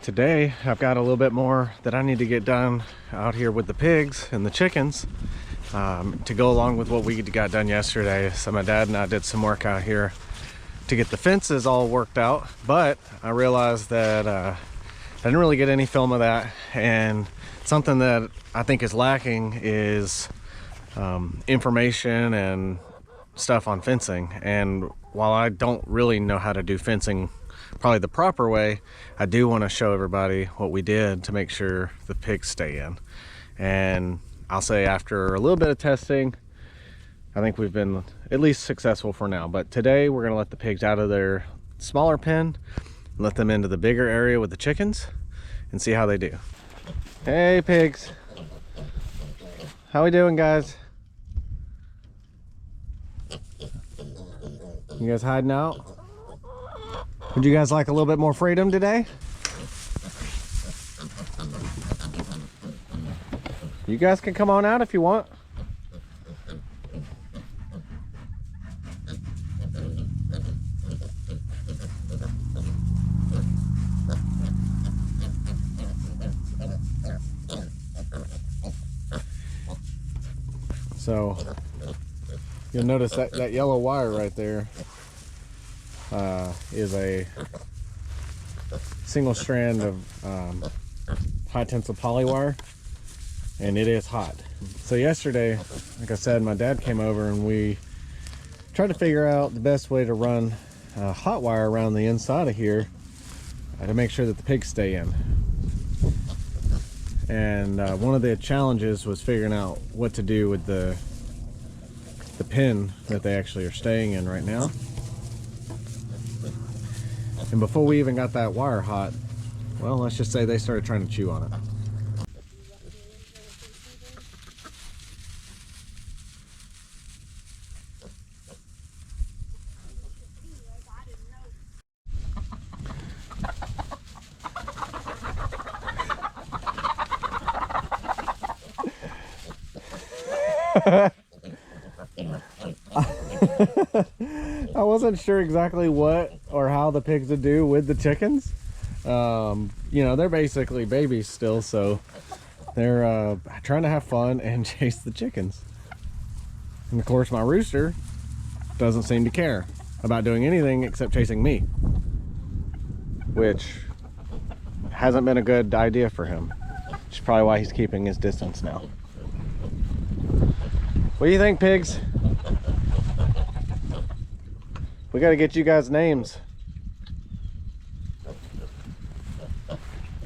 Today I've got a little bit more that I need to get done out here with the pigs and the chickens to go along with what we got done yesterday. So my dad and I did some work out here to get the fences all worked out, but I realized that I didn't really get any film of that, and something that I think is lacking is information and stuff on fencing. And while I don't really know how to do fencing probably the proper way, I do want to show everybody what we did to make sure the pigs stay in. And I'll say after a little bit of testing, I think we've been at least successful for now. But today we're going to let the pigs out of their smaller pen, let them into the bigger area with the chickens, and see how they do. Hey pigs, how we doing, guys? You guys hiding out? Would you guys like a little bit more freedom today? You guys can come on out if you want. So you'll notice that yellow wire right there is a single strand of high tensile poly wire, and it is hot. So yesterday, like I said, my dad came over and we tried to figure out the best way to run hot wire around the inside of here to make sure that the pigs stay in. And one of the challenges was figuring out what to do with the pen that they actually are staying in right now. And before we even got that wire hot, well, let's just say they started trying to chew on it. I wasn't sure exactly what or how the pigs would do with the chickens. You know, they're basically babies still, so they're trying to have fun and chase the chickens. And of course my rooster doesn't seem to care about doing anything except chasing me, which hasn't been a good idea for him, which is probably why he's keeping his distance now. What do you think, pigs? We got to get you guys names.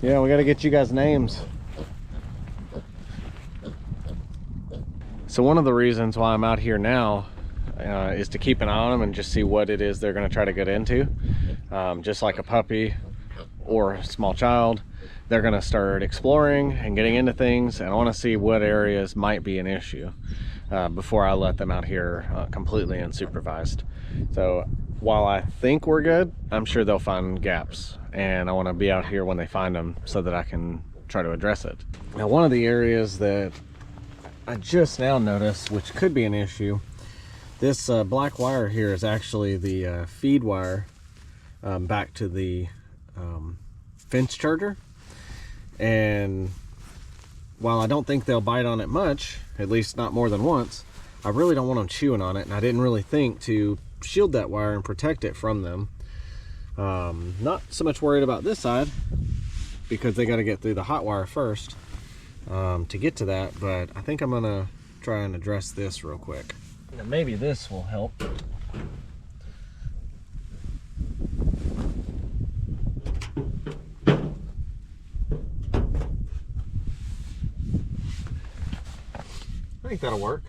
Yeah, we got to get you guys names. So one of the reasons why I'm out here now is to keep an eye on them and just see what it is they're going to try to get into. Just like a puppy or a small child, they're going to start exploring and getting into things, and I want to see what areas might be an issue before I let them out here completely unsupervised. So while I think we're good, I'm sure they'll find gaps, and I want to be out here when they find them so that I can try to address it. Now, one of the areas that I just now noticed, which could be an issue, this black wire here is actually the feed wire back to the fence charger. And while I don't think they'll bite on it much, at least not more than once, I really don't want them chewing on it, and I didn't really think to shield that wire and protect it from them. Not so much worried about this side because they got to get through the hot wire first to get to that, but I think I'm gonna try and address this real quick. Now maybe this will help. I think that'll work.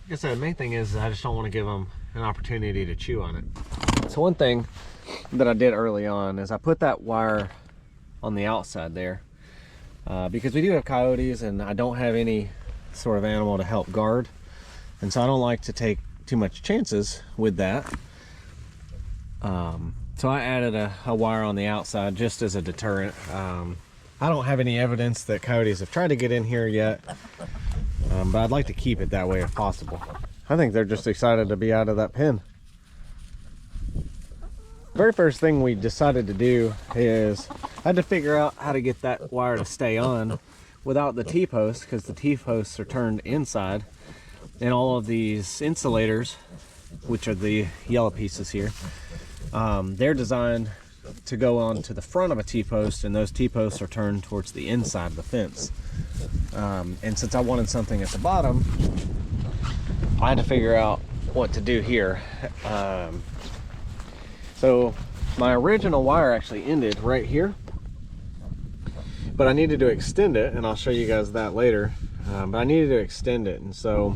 Like I said, the main thing is I just don't want to give them an opportunity to chew on it. So one thing that I did early on is I put that wire on the outside there because we do have coyotes and I don't have any sort of animal to help guard, and so I don't like to take too much chances with that. So I added a wire on the outside just as a deterrent. I don't have any evidence that coyotes have tried to get in here yet, but I'd like to keep it that way if possible. I think they're just excited to be out of that pen. Very first thing we decided to do is I had to figure out how to get that wire to stay on without the T-posts, because the T-posts are turned inside, and all of these insulators, which are the yellow pieces here, they're designed to go on to the front of a T-post, and those T-posts are turned towards the inside of the fence. And since I wanted something at the bottom, I had to figure out what to do here. So my original wire actually ended right here, but I needed to extend it, and I'll show you guys that later. But I needed to extend it, and so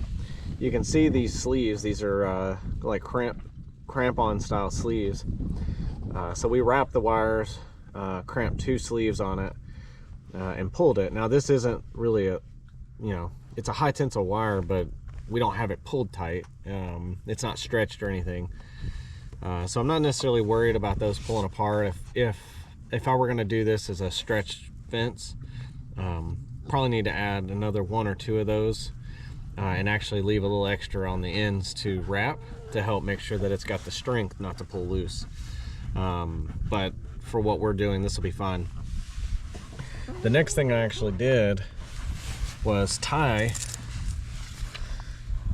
you can see these sleeves. These are like cramp-on style sleeves. So we wrapped the wires, cramped 2 sleeves on it, and pulled it. Now this isn't really a, you know, it's a high tensile wire, but we don't have it pulled tight. It's not stretched or anything. So I'm not necessarily worried about those pulling apart. If I were going to do this as a stretched fence, probably need to add another 1 or 2 of those, and actually leave a little extra on the ends to wrap to help make sure that it's got the strength not to pull loose. But for what we're doing, this will be fine. The next thing I actually did was tie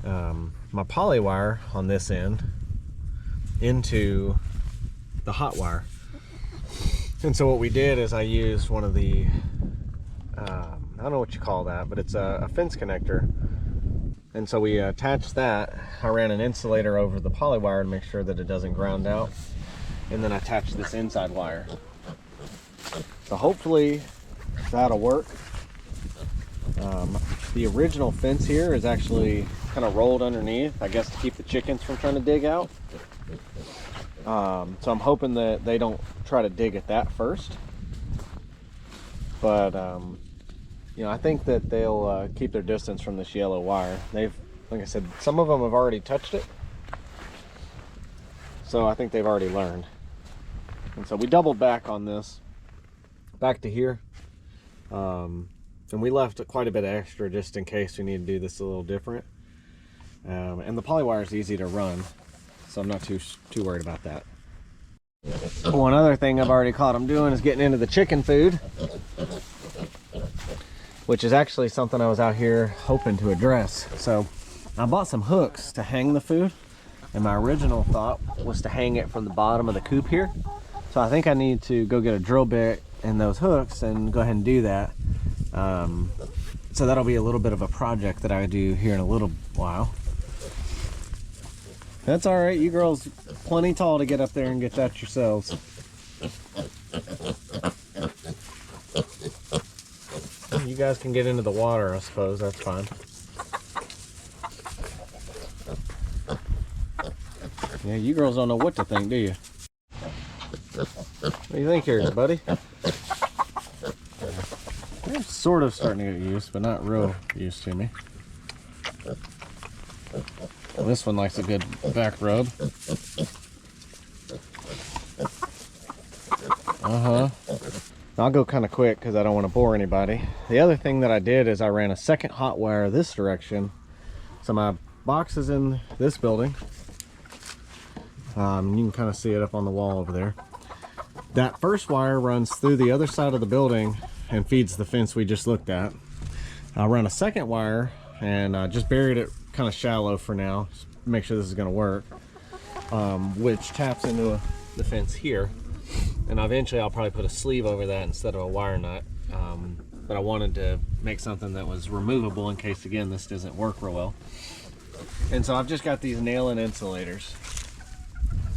my poly wire on this end into the hot wire. And so what we did is I used one of the I don't know what you call that, but it's a fence connector. And so we attached that. I ran an insulator over the poly wire to make sure that it doesn't ground out, and then I attached this inside wire. So hopefully that'll work. The original fence here is actually kind of rolled underneath, I guess to keep the chickens from trying to dig out. So I'm hoping that they don't try to dig at that first. But you know, I think that they'll keep their distance from this yellow wire. They've, like I said, some of them have already touched it, so I think they've already learned. And so we doubled back on this, back to here, and we left quite a bit extra just in case we need to do this a little different. And the poly wire is easy to run, so I'm not too worried about that. One other thing I've already caught them doing is getting into the chicken food, which is actually something I was out here hoping to address. So I bought some hooks to hang the food, and my original thought was to hang it from the bottom of the coop here. So I think I need to go get a drill bit and those hooks and go ahead and do that. So that'll be a little bit of a project that I do here in a little while. That's all right, you girls plenty tall to get up there and get that yourselves. You guys can get into the water, I suppose, that's fine. Yeah, you girls don't know what to think, do you? What do you think here, buddy? They're sort of starting to get used, but not real used to me. Well, this one likes a good back rub. I'll go kind of quick because I don't want to bore anybody. The other thing that I did is I ran a second hot wire this direction. So my box is in this building. You can kind of see it up on the wall over there. That first wire runs through the other side of the building and feeds the fence we just looked at. I'll run a second wire and just buried it kind of shallow for now, just make sure this is going to work, which taps into the fence here. And eventually I'll probably put a sleeve over that instead of a wire nut, but I wanted to make something that was removable in case, again, this doesn't work real well. And so I've just got these nail-in insulators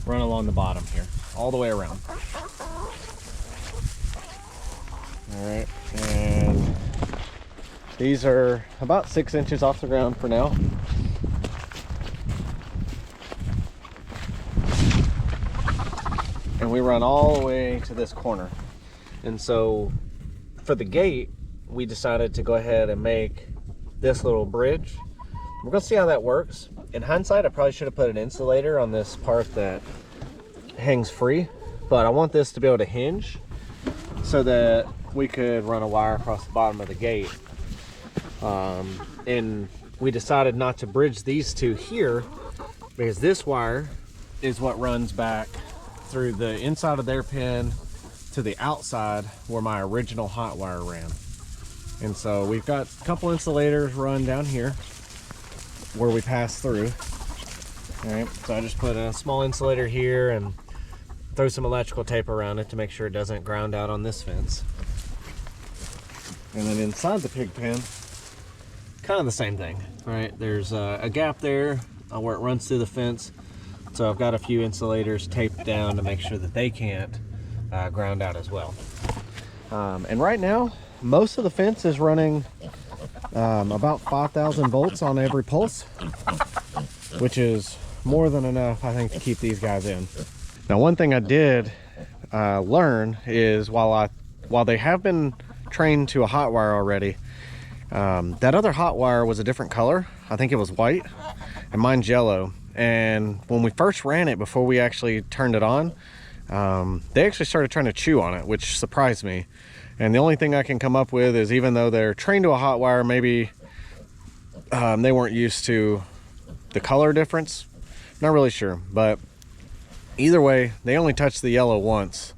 run along the bottom here all the way around. All right, and these are about 6 inches off the ground for now. And we run all the way to this corner. And so for the gate, we decided to go ahead and make this little bridge. We're gonna see how that works. In hindsight, I probably should have put an insulator on this part that hangs free, but I want this to be able to hinge so that we could run a wire across the bottom of the gate. And we decided not to bridge these two here because this wire is what runs back through the inside of their pen to the outside where my original hot wire ran. And so we've got a couple insulators run down here where we pass through. All right, so I just put a small insulator here and throw some electrical tape around it to make sure it doesn't ground out on this fence. And then inside the pig pen, kind of the same thing, right? There's a gap there where it runs through the fence. So I've got a few insulators taped down to make sure that they can't ground out as well. And right now, most of the fence is running about 5,000 volts on every pulse, which is more than enough, I think, to keep these guys in. Now, one thing I did learn is while they have been trained to a hot wire already, that other hot wire was a different color. I think it was white, and mine's yellow. And when we first ran it, before we actually turned it on, they actually started trying to chew on it, which surprised me. And the only thing I can come up with is, even though they're trained to a hot wire, maybe they weren't used to the color difference. Not really sure, but either way, they only touched the yellow once,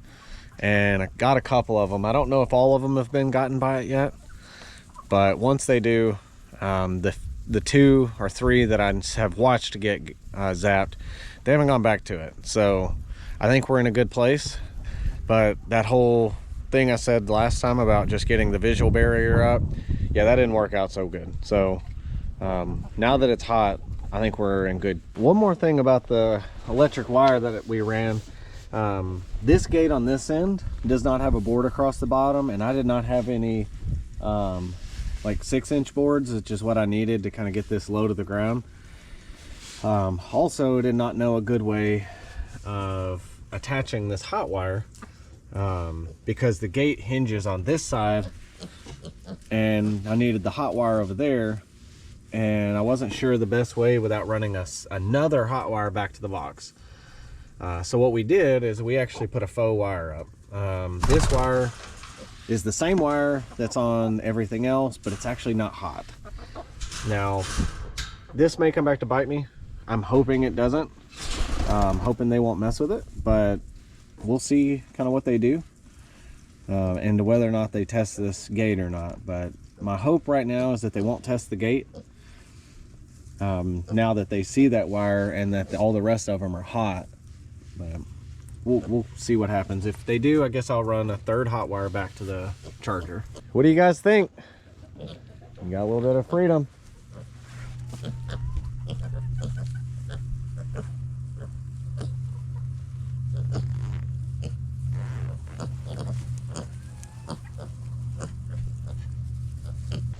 and I got a couple of them. I don't know if all of them have been gotten by it yet, but once they do, the 2 or 3 that I have watched get zapped, they haven't gone back to it. So I think we're in a good place. But that whole thing I said last time about just getting the visual barrier up, yeah, that didn't work out so good. So now that it's hot, I think we're in good. One more thing about the electric wire that we ran, this gate on this end does not have a board across the bottom, and I did not have any like 6-inch boards, which is what I needed to kind of get this low to the ground. Also did not know a good way of attaching this hot wire, because the gate hinges on this side and I needed the hot wire over there, and I wasn't sure the best way without running another hot wire back to the box. So what we did is we actually put a faux wire up. This wire is the same wire that's on everything else, but it's actually not hot. Now, this may come back to bite me. I'm hoping it doesn't. I'm hoping they won't mess with it, but we'll see kind of what they do, and whether or not they test this gate or not. But my hope right now is that they won't test the gate, now that they see that wire and that all the rest of them are hot. But we'll see what happens. If they do, I guess I'll run a 3rd hot wire back to the charger. What do you guys think? You got a little bit of freedom.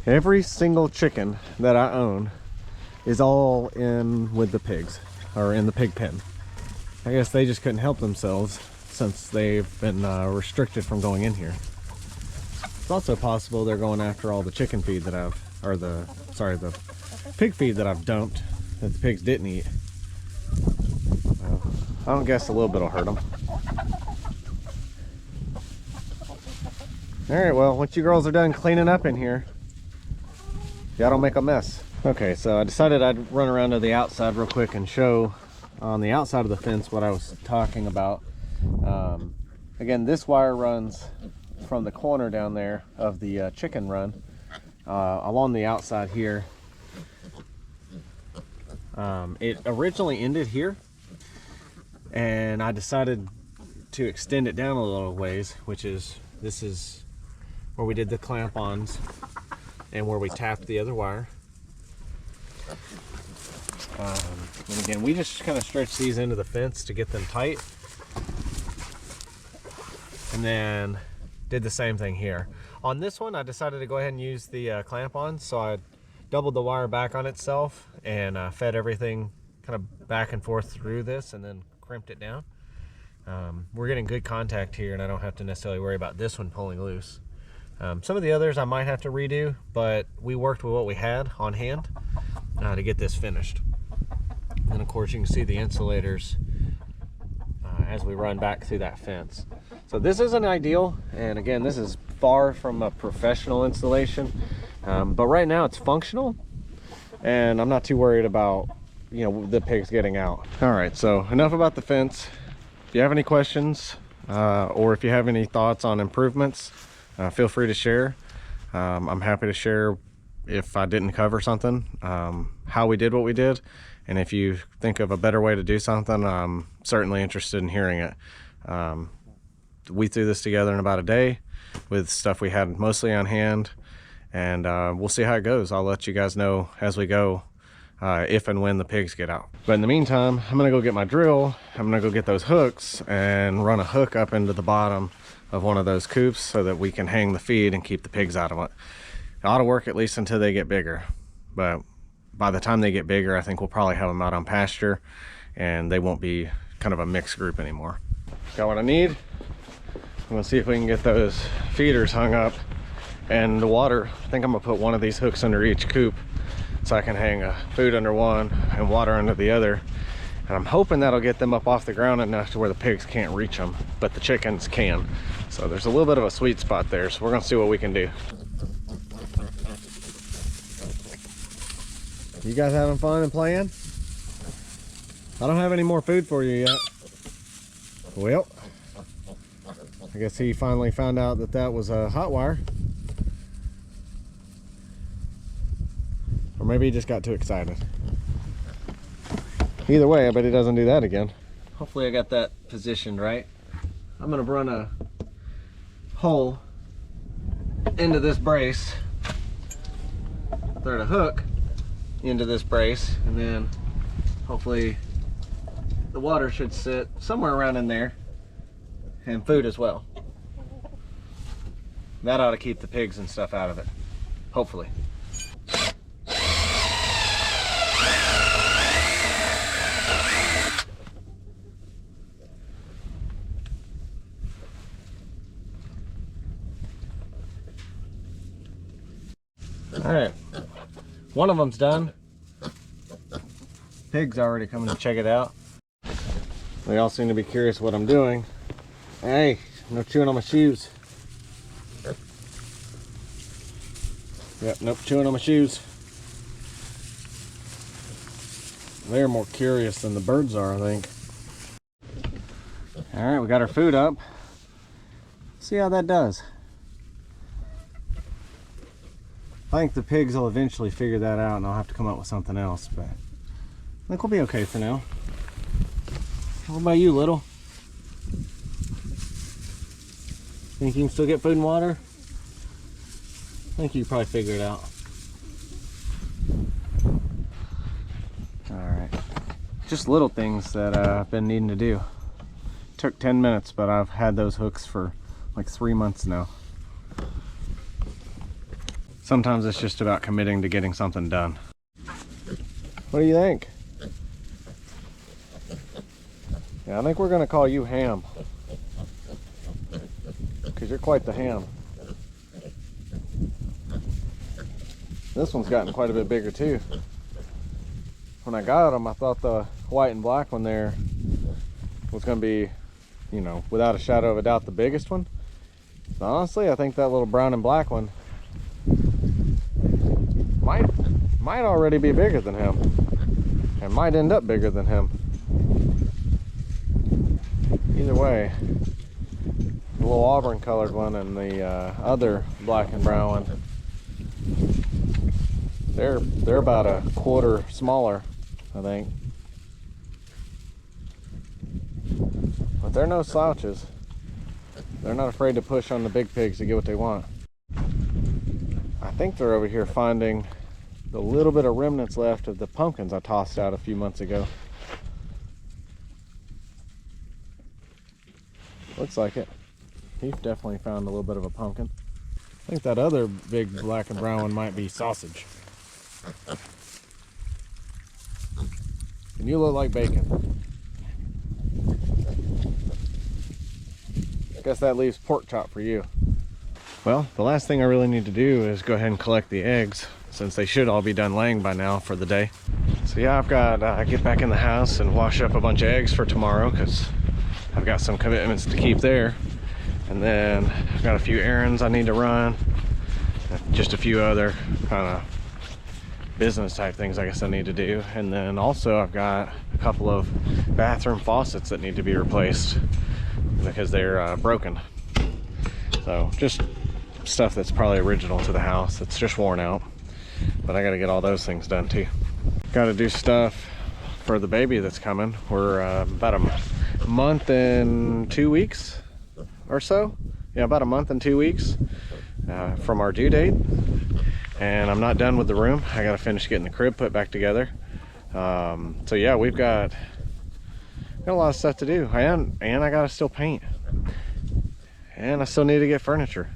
Every single chicken that I own is all in with the pigs, or in the pig pen. I guess they just couldn't help themselves since they've been restricted from going in here. It's also possible they're going after all the chicken feed that the pig feed that I've dumped that the pigs didn't eat. I don't guess a little bit will hurt them. All right, well, once you girls are done cleaning up in here, y'all don't make a mess. Okay, so I decided I'd run around to the outside real quick and show on the outside of the fence what I was talking about. Again, this wire runs from the corner down there of the chicken run along the outside here. It originally ended here, and I decided to extend it down a little ways, this is where we did the clamp-ons and where we tapped the other wire. And again, we just kind of stretch these into the fence to get them tight, and then did the same thing here. On this one, I decided to go ahead and use the clamp-on, so I doubled the wire back on itself and fed everything kind of back and forth through this, and then crimped it down. We're getting good contact here, and I don't have to necessarily worry about this one pulling loose. Some of the others I might have to redo, but we worked with what we had on hand to get this finished. And of course, you can see the insulators as we run back through that fence. So this isn't ideal, and again, this is far from a professional installation, but right now it's functional, and I'm not too worried about, you know, the pigs getting out. All right, so enough about the fence. if you have any questions or if you have any thoughts on improvements, feel free to share. I'm happy to share if I didn't cover something, how we did what we did, and if you think of a better way to do something, I'm certainly interested in hearing it. We threw this together in about a day with stuff we had mostly on hand, and we'll see how it goes. I'll let you guys know as we go if and when the pigs get out. But in the meantime, I'm gonna go get my drill. I'm gonna go get those hooks and run a hook up into the bottom of one of those coops so that we can hang the feed and keep the pigs out of it. It ought to work at least until they get bigger, but by the time they get bigger, I think we'll probably have them out on pasture and they won't be kind of a mixed group anymore. Got what I need. I'm gonna see if we can get those feeders hung up, and the water, I think I'm gonna put one of these hooks under each coop so I can hang food under one and water under the other. And I'm hoping that'll get them up off the ground enough to where the pigs can't reach them, but the chickens can. So there's a little bit of a sweet spot there, so we're gonna see what we can do. You guys having fun and playing? I don't have any more food for you yet. Well, I guess he finally found out that that was a hot wire. Or maybe he just got too excited. Either way, I bet he doesn't do that again. Hopefully I got that positioned right. I'm gonna run a hole into this brace, thread a hook into this brace, and then hopefully the water should sit somewhere around in there, and food as well. That ought to keep the pigs and stuff out of it, hopefully. All right, one of them's done. Pig's already coming to check it out. They all seem to be curious what I'm doing. Hey, no chewing on my shoes. Yep, nope, chewing on my shoes. They're more curious than the birds are, I think. All right, we got our food up. See how that does. I think the pigs will eventually figure that out and I'll have to come up with something else, but I think we'll be okay for now. What about you, little? Think you can still get food and water? I think you probably figure it out. Alright. Just little things that I've been needing to do. Took 10 minutes, but I've had those hooks for like 3 months now. Sometimes it's just about committing to getting something done. What do you think? Yeah, I think we're gonna call you Ham, because you're quite the ham. This one's gotten quite a bit bigger too. When I got them, I thought the white and black one there was gonna be, you know, without a shadow of a doubt, the biggest one. But honestly, I think that little brown and black one might already be bigger than him, and might end up bigger than him. Either way, the little auburn colored one and the other black and brown one, they're about a quarter smaller, I think. But they're no slouches. They're not afraid to push on the big pigs to get what they want. I think they're over here finding the little bit of remnants left of the pumpkins I tossed out a few months ago. Looks like it. He definitely found a little bit of a pumpkin. I think that other big black and brown one might be sausage. And you look like bacon. I guess that leaves pork chop for you. Well, the last thing I really need to do is go ahead and collect the eggs, since they should all be done laying by now for the day. So yeah, I've got to get back in the house and wash up a bunch of eggs for tomorrow, because I've got some commitments to keep there. And then I've got a few errands I need to run, just a few other kind of, business type things I guess I need to do. And then also I've got a couple of bathroom faucets that need to be replaced because they're broken. So just stuff that's probably original to the house. It's just worn out, but I got to get all those things done too. Got to do stuff for the baby that's coming. We're about a month and 2 weeks or so. Yeah, about a month and 2 weeks from our due date. And I'm not done with the room. I got to finish getting the crib put back together. So yeah, we've got a lot of stuff to do. And I got to still paint. And I still need to get furniture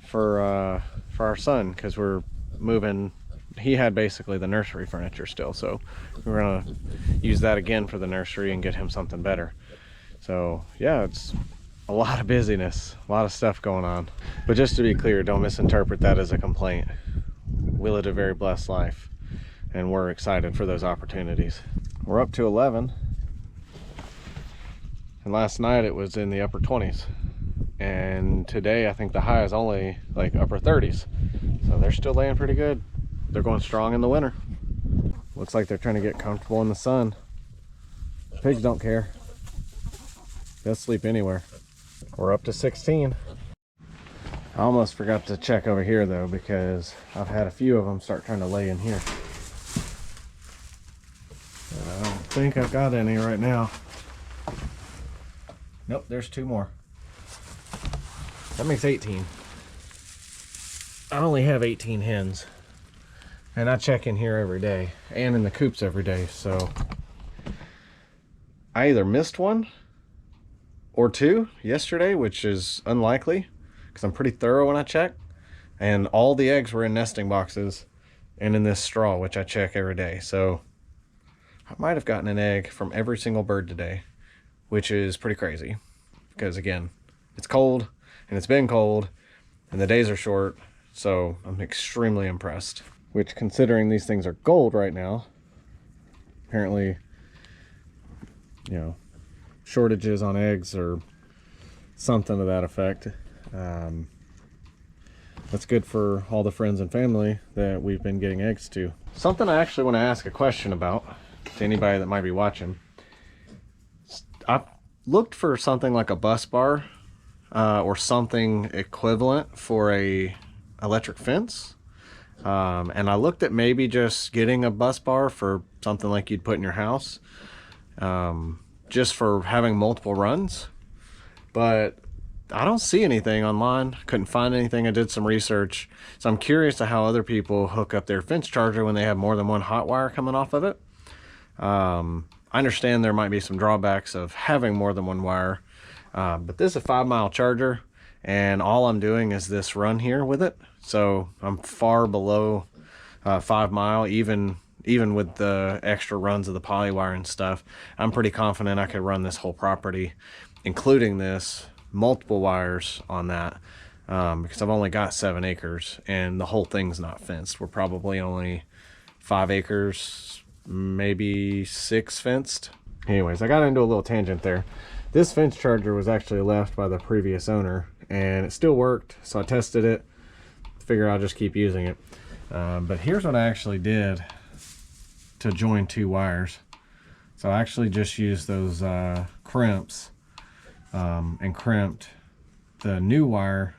for our son, because we're moving. He had basically the nursery furniture still, so we're gonna use that again for the nursery and get him something better. So yeah, it's a lot of busyness, a lot of stuff going on. But just to be clear, don't misinterpret that as a complaint. We live a very blessed life, and we're excited for those opportunities. We're up to 11, and last night it was in the upper 20s, and today I think the high is only like upper 30s, so they're still laying pretty good. They're going strong in the winter. Looks like they're trying to get comfortable in the sun. Pigs don't care. They'll sleep anywhere. We're up to 16. I almost forgot to check over here though, because I've had a few of them start trying to lay in here. And I don't think I've got any right now. Nope, there's 2 more. That makes 18. I only have 18 hens. And I check in here every day and in the coops every day. So I either missed 1 or 2 yesterday, which is unlikely because I'm pretty thorough when I check. And all the eggs were in nesting boxes and in this straw, which I check every day. So I might have gotten an egg from every single bird today, which is pretty crazy because again, it's cold and it's been cold and the days are short. So I'm extremely impressed. Which, considering these things are gold right now, apparently, you know, shortages on eggs or something to that effect. That's good for all the friends and family that we've been getting eggs to. Something I actually want to ask a question about to anybody that might be watching. I've looked for something like a bus bar or something equivalent for a electric fence. And I looked at maybe just getting a bus bar for something like you'd put in your house, just for having multiple runs, but I don't see anything online. Couldn't find anything. I did some research, so I'm curious to how other people hook up their fence charger when they have more than one hot wire coming off of it. I understand there might be some drawbacks of having more than one wire, but this is a 5-mile charger, and all I'm doing is this run here with it. So I'm far below 5 mile, even with the extra runs of the poly wire and stuff. I'm pretty confident I could run this whole property, including this, multiple wires on that, because I've only got 7 acres and the whole thing's not fenced. We're probably only 5 acres, maybe 6 fenced. Anyways, I got into a little tangent there. This fence charger was actually left by the previous owner and it still worked, so I tested it. Figure I'll just keep using it. But here's what I actually did to join 2 wires. So I actually just used those crimps and crimped the new wire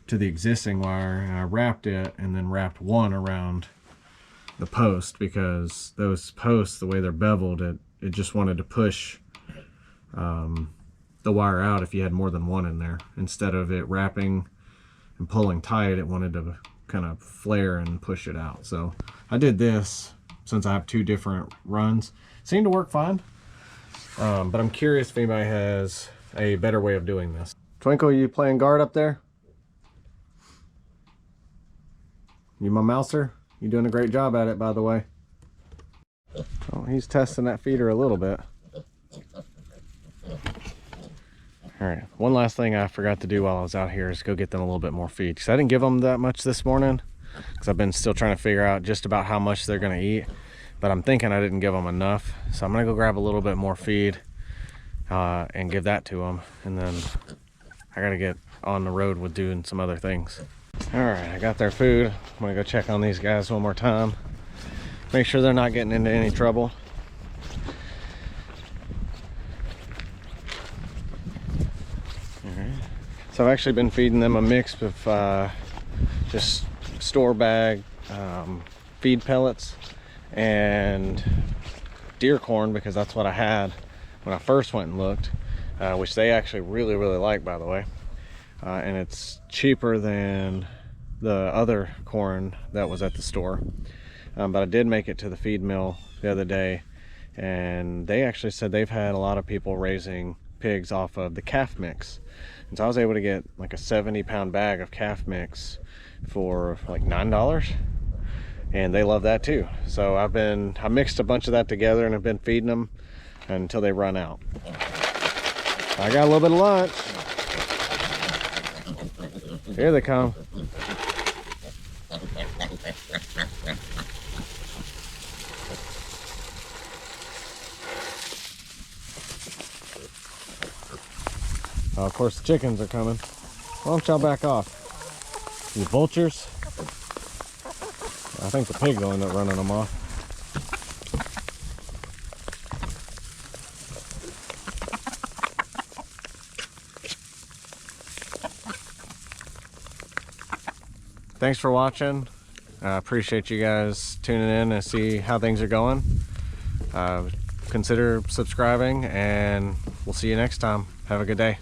to the existing wire, and I wrapped it and then wrapped one around the post, because those posts, the way they're beveled, it just wanted to push the wire out if you had more than one in there. Instead of it wrapping and pulling tight, it wanted to kind of flare and push it out. So I did this since I have 2 different runs. Seemed to work fine, but I'm curious if anybody has a better way of doing this. Twinkle, you playing guard up there? You my mouser? You're doing a great job at it, by the way. Oh, he's testing that feeder a little bit. All right, one last thing I forgot to do while I was out here is go get them a little bit more feed, because I didn't give them that much this morning, because I've been still trying to figure out just about how much they're going to eat, but I'm thinking I didn't give them enough, so I'm going to go grab a little bit more feed and give that to them, and then I got to get on the road with doing some other things. All right, I got their food. I'm going to go check on these guys one more time. make sure they're not getting into any trouble. So I've actually been feeding them a mix of just store bag feed pellets and deer corn, because that's what I had when I first went and looked, which they actually really like, by the way. And it's cheaper than the other corn that was at the store. But I did make it to the feed mill the other day, and they actually said they've had a lot of people raising pigs off of the calf mix. And so I was able to get like a 70-pound bag of calf mix for like $9, and they love that too. So I mixed a bunch of that together and have been feeding them until they run out. I got a little bit of lunch. Here they come. Oh, of course the chickens are coming. Why don't y'all back off? You vultures. I think the pig will end up running them off. Thanks for watching. I appreciate you guys tuning in to see how things are going. Consider subscribing, and we'll see you next time. Have a good day.